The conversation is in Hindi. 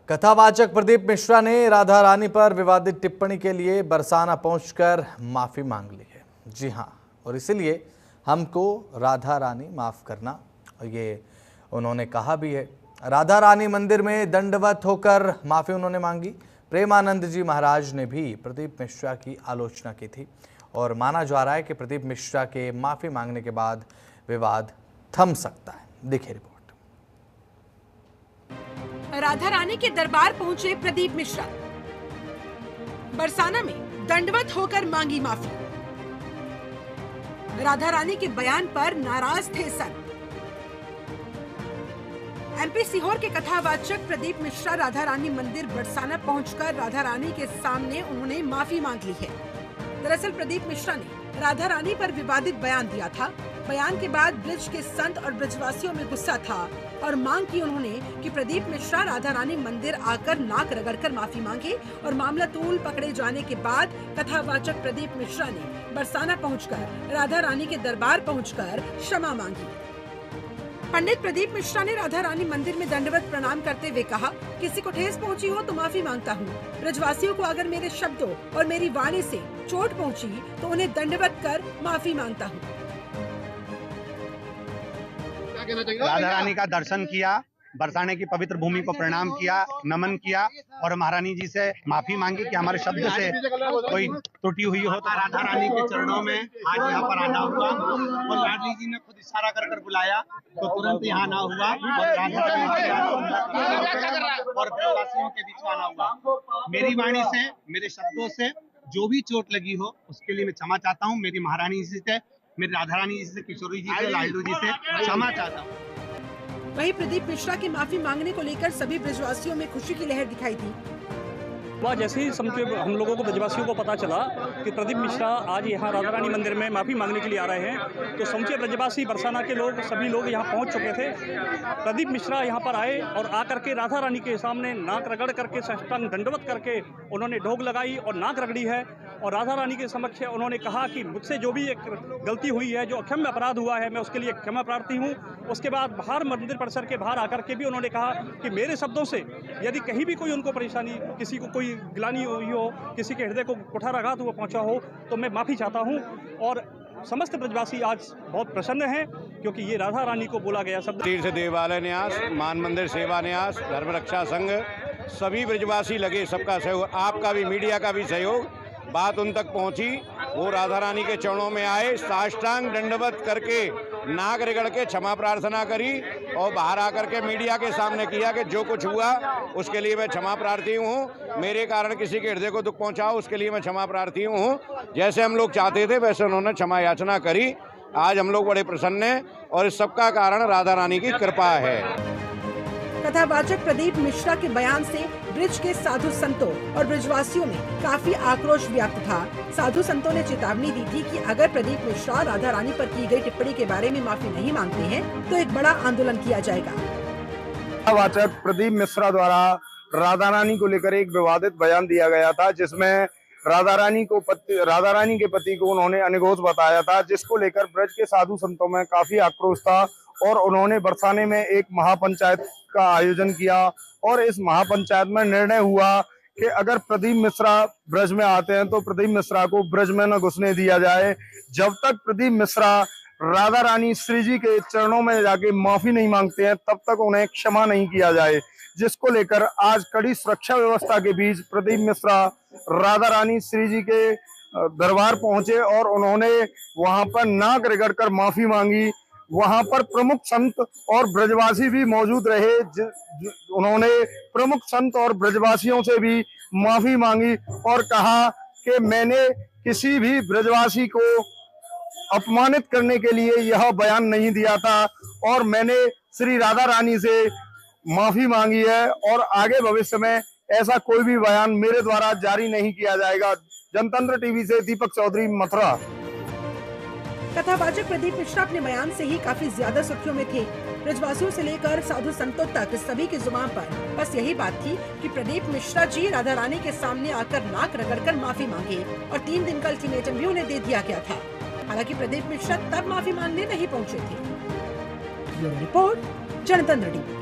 कथावाचक प्रदीप मिश्रा ने राधा रानी पर विवादित टिप्पणी के लिए बरसाना पहुंचकर माफी मांग ली है। जी हां, और इसीलिए हमको राधा रानी माफ करना, ये उन्होंने कहा भी है। राधा रानी मंदिर में दंडवत होकर माफी उन्होंने मांगी। प्रेमानंद जी महाराज ने भी प्रदीप मिश्रा की आलोचना की थी और माना जा रहा है कि प्रदीप मिश्रा के माफी मांगने के बाद विवाद थम सकता है। देखिए रिपोर्ट। राधा रानी के दरबार पहुंचे प्रदीप मिश्रा। बरसाना में दंडवत होकर मांगी माफी। राधा रानी के बयान पर नाराज थे संत। एमपी सीहोर के कथावाचक प्रदीप मिश्रा राधा रानी मंदिर बरसाना पहुंचकर राधा रानी के सामने उन्होंने माफी मांग ली है। दरअसल प्रदीप मिश्रा ने राधा रानी पर विवादित बयान दिया था। बयान के बाद ब्रिज के संत और ब्रिजवासियों में गुस्सा था और मांग की उन्होंने कि प्रदीप मिश्रा राधा रानी मंदिर आकर नाक रगड़कर माफी मांगे और मामला तूल पकड़े जाने के बाद कथावाचक प्रदीप मिश्रा ने बरसाना पहुंचकर राधा रानी के दरबार पहुंचकर क्षमा मांगी। पंडित प्रदीप मिश्रा ने राधा रानी मंदिर में दंडवत प्रणाम करते हुए कहा, किसी को ठेस पहुंची हो तो माफी मांगता हूं। ब्रजवासियों को अगर मेरे शब्दों और मेरी वाणी से चोट पहुंची तो उन्हें दंडवत कर माफी मांगता हूं। राधा रानी का दर्शन किया, बरसाने की पवित्र भूमि को प्रणाम किया, नमन किया और महारानी जी से माफी मांगी कि हमारे शब्द से कोई त्रुटि हुई हो तो राधा रानी के चरणों में आज यहाँ पर आना हुआ और लाडली जी ने खुद इशारा कर बुलाया तो तुरंत यहाँ आना हुआ और राधा रानी और ब्रजवासियों के बीच आना हुआ। मेरी वाणी से, मेरे शब्दों से जो भी चोट लगी हो उसके लिए मैं क्षमा चाहता हूँ। मेरी महारानी जी से, मेरी राधा रानी जी से, किशोरी जी से, लाडलू जी से क्षमा चाहता हूँ। वहीं प्रदीप मिश्रा की माफी मांगने को लेकर सभी ब्रजवासियों में खुशी की लहर दिखाई थी। जैसे ही हम लोगों को ब्रजवासियों को पता चला कि प्रदीप मिश्रा आज यहाँ राधा रानी मंदिर में माफ़ी मांगने के लिए आ रहे हैं, तो समूचे ब्रजवासी बरसाना के लोग सभी लोग यहाँ पहुँच चुके थे। प्रदीप मिश्रा यहाँ पर आए और आकर के राधा रानी के सामने नाक रगड़ करके साष्टांग दंडवत करके उन्होंने ढोक लगाई और नाक रगड़ी है और राधा रानी के समक्ष उन्होंने कहा कि मुझसे जो भी एक गलती हुई है, जो अक्षम्य अपराध हुआ है, मैं उसके लिए क्षमा प्रार्थी हूँ। उसके बाद बाहर मंदिर परिसर के बाहर आकर के भी उन्होंने कहा कि मेरे शब्दों से यदि कहीं भी कोई उनको परेशानी, किसी को कोई गिलानी हुई हो, किसी के हृदय को कुठाराघात हुआ पहुंचा हो तो मैं माफ़ी चाहता हूं। और समस्त ब्रजवासी आज बहुत प्रसन्न हैं क्योंकि ये राधा रानी को बोला गया शब्द। तीर्थ देवालय न्यास, मान मंदिर सेवा न्यास, धर्म रक्षा संघ, सभी ब्रजवासी लगे, सबका सहयोग, आपका भी, मीडिया का भी सहयोग, बात उन तक पहुंची। वो राधा रानी के चरणों में आए, साष्टांग दंडवत करके नाक रगड़ के क्षमा प्रार्थना करी और बाहर आकर के मीडिया के सामने किया कि जो कुछ हुआ उसके लिए मैं क्षमा प्रार्थी हूँ। मेरे कारण किसी के हृदय को दुख पहुंचा उसके लिए मैं क्षमा प्रार्थी हूँ। जैसे हम लोग चाहते थे वैसे उन्होंने क्षमा याचना करी। आज हम लोग बड़े प्रसन्न हैं और इस सबका कारण राधा रानी की कृपा है। कथावाचक प्रदीप मिश्रा के बयान से ब्रिज के साधु संतों और ब्रिजवासियों में काफी आक्रोश व्याप्त था। साधु संतों ने चेतावनी दी थी कि अगर प्रदीप मिश्रा राधा रानी पर की गई टिप्पणी के बारे में माफी नहीं मांगते हैं तो एक बड़ा आंदोलन किया जाएगा। कथावाचक प्रदीप मिश्रा द्वारा राधा रानी को लेकर एक विवादित बयान दिया गया था, जिसमें राधा रानी के पति को उन्होंने अनिगोष बताया था, जिसको लेकर ब्रज के साधु संतों में काफी आक्रोश था और उन्होंने बरसाने में एक महापंचायत का आयोजन किया और इस महापंचायत में निर्णय हुआ कि अगर प्रदीप मिश्रा ब्रज में आते हैं तो प्रदीप मिश्रा को ब्रज में न घुसने दिया जाए जब तक प्रदीप मिश्रा राधा रानी श्री जी के चरणों में जाके माफी नहीं मांगते हैं, तब तक उन्हें क्षमा नहीं किया जाए। जिसको लेकर आज कड़ी सुरक्षा व्यवस्था के बीच प्रदीप मिश्रा राधा रानी श्री जी के दरबार पहुंचे और उन्होंने वहां पर नाक रगड़कर माफी मांगी। वहां पर प्रमुख संत और ब्रजवासी भी मौजूद रहे। उन्होंने प्रमुख संत और ब्रजवासियों से भी माफी मांगी और कहा कि मैंने किसी भी ब्रजवासी को अपमानित करने के लिए यह बयान नहीं दिया था और मैंने श्री राधा रानी से माफी मांगी है और आगे भविष्य में ऐसा कोई भी बयान मेरे द्वारा जारी नहीं किया जाएगा। जनतंत्र टीवी से दीपक चौधरी, मथुरा। कथावाचक प्रदीप मिश्रा अपने बयान से ही काफी ज्यादा सुर्खियों में थे। ब्रजवासियों से लेकर साधु संतों तक सभी की जुबान पर बस यही बात थी कि प्रदीप मिश्रा जी राधा रानी के सामने आकर नाक रगड़कर माफी मांगे और 3 दिन का अल्टीमेटम भी उन्हें दे दिया गया था। हालांकि प्रदीप मिश्रा तब माफी मांगने नहीं पहुंचे थे। रिपोर्ट, जनतंत्र टीवी।